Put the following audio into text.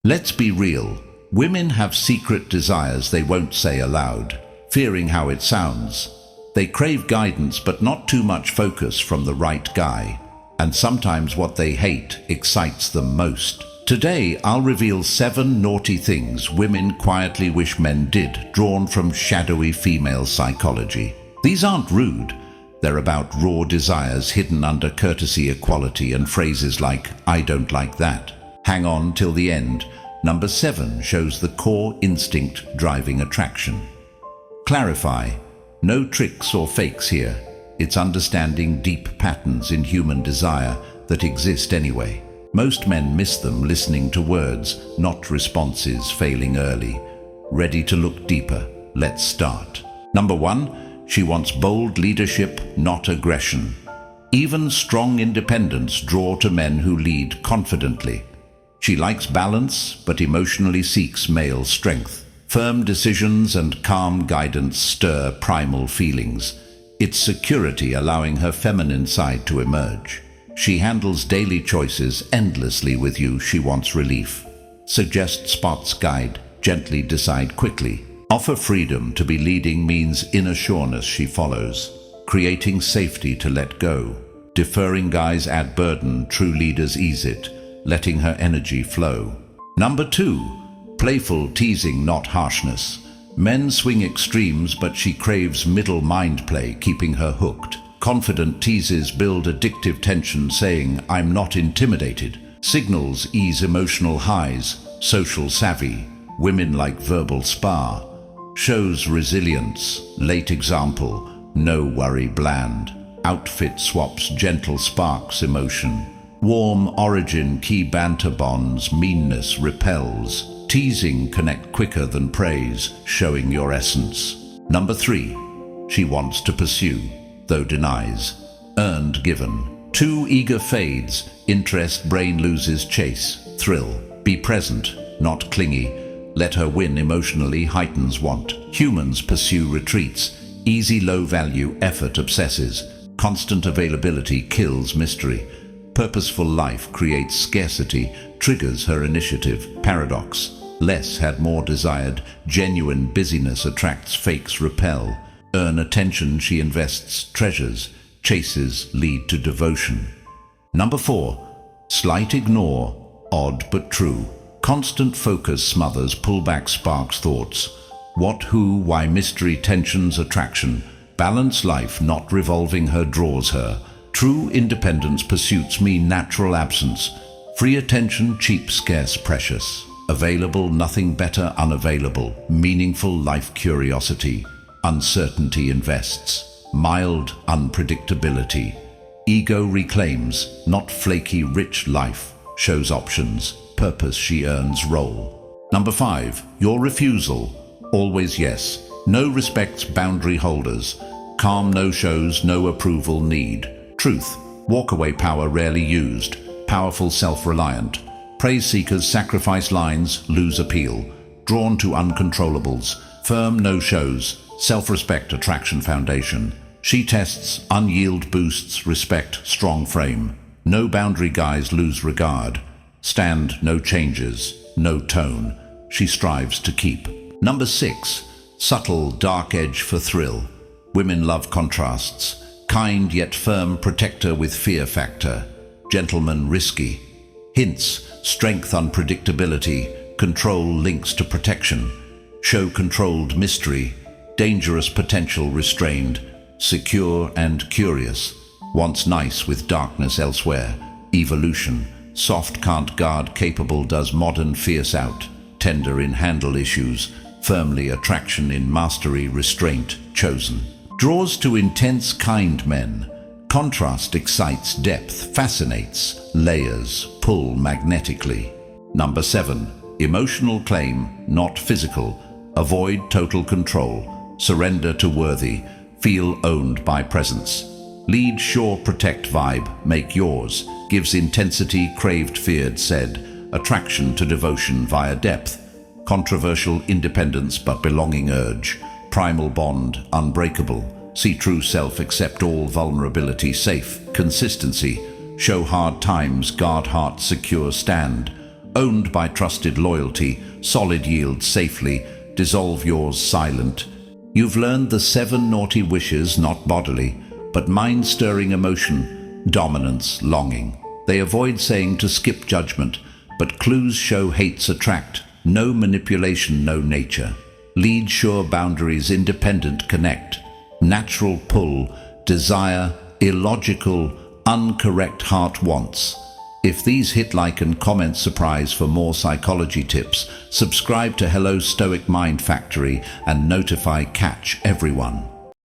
Let's be real. Women have secret desires they won't say aloud, fearing how it sounds. They crave guidance but not too much focus from the right guy. And sometimes what they hate excites them most. Today, I'll reveal 7 naughty things women quietly wish men did, drawn from shadowy female psychology. These aren't rude. They're about raw desires hidden under courtesy, equality, and phrases like, "I don't like that." Hang on till the end. Number 7 shows the core instinct driving attraction. Clarify. No tricks or fakes here. It's understanding deep patterns in human desire that exist anyway. Most men miss them listening to words, not responses, failing early. Ready to look deeper? Let's start. Number 1, she wants bold leadership, not aggression. Even strong independents draw to men who lead confidently. She likes balance, but emotionally seeks male strength. Firm decisions and calm guidance stir primal feelings. It's security allowing her feminine side to emerge. She handles daily choices endlessly with you. She wants relief. Suggest spots, guide, gently decide quickly. Offer freedom to be leading means inner sureness she follows. Creating safety to let go. Deferring guys add burden, true leaders ease it, letting her energy flow. Number 2, playful teasing, not harshness. Men swing extremes, but she craves middle mind play, keeping her hooked. Confident teases build addictive tension, saying, "I'm not intimidated." Signals ease emotional highs, social savvy. Women like verbal spa. Shows resilience, late example, no worry bland. Outfit swaps, gentle sparks emotion. Warm origin, key banter bonds, meanness repels. Teasing connect quicker than praise, showing your essence. Number 3, she wants to pursue, though denies. Earned, given. Too eager fades, interest, brain loses chase. Thrill, be present, not clingy. Let her win emotionally, heightens want. Humans pursue retreats. Easy, low value, effort obsesses. Constant availability kills mystery. Purposeful life creates scarcity, triggers her initiative. Paradox. Less had more desired. Genuine busyness attracts, fakes repel. Earn attention, she invests treasures. Chases lead to devotion. Number 4, slight ignore, odd but true. Constant focus smothers, pullback sparks thoughts. What, who, why, mystery, tensions, attraction. Balance life, not revolving her, draws her. True independence pursuits mean natural absence. Free attention, cheap, scarce, precious. Available, nothing better, unavailable. Meaningful life, curiosity. Uncertainty invests. Mild unpredictability. Ego reclaims, not flaky, rich life. Shows options. Purpose, she earns role. Number 5, your refusal. Always yes. No respects, boundary holders. Calm no-shows, no approval need. Truth, walk-away power rarely used. Powerful, self-reliant. Praise seekers sacrifice lines, lose appeal. Drawn to uncontrollables. Firm no-shows. Self-respect, attraction foundation. She tests, unyield boosts, respect, strong frame. No boundary guys lose regard. Stand, no changes, no tone. She strives to keep. Number 6, subtle, dark edge for thrill. Women love contrasts. Kind yet firm protector with fear factor. Gentleman risky. Hints, strength, unpredictability. Control links to protection. Show controlled mystery. Dangerous potential restrained, secure and curious. Wants nice with darkness elsewhere. Evolution, soft can't guard, capable does modern fierce out. Tender in handle issues, firmly attraction in mastery, restraint, chosen. Draws to intense, kind men. Contrast excites, depth fascinates, layers pull magnetically. Number 7, emotional claim, not physical. Avoid total control. Surrender to worthy, feel owned by presence. Lead, sure, protect vibe, make yours. Gives intensity, craved, feared, said. Attraction to devotion via depth. Controversial, independence but belonging urge. Primal bond, unbreakable. See true self, accept all vulnerability, safe. Consistency, show hard times, guard heart, secure stand. owned by trusted loyalty, solid yield safely, dissolve yours silent. You've learned the 7 naughty wishes, not bodily, but mind-stirring emotion, dominance, longing. They avoid saying to skip judgment, but clues show hates attract. No manipulation, no nature. Lead sure boundaries, independent connect. Natural pull, desire, illogical, uncorrect heart wants. If these hit like and comment surprise for more psychology tips, subscribe to Hello Stoic Mind Factory and notify catch everyone.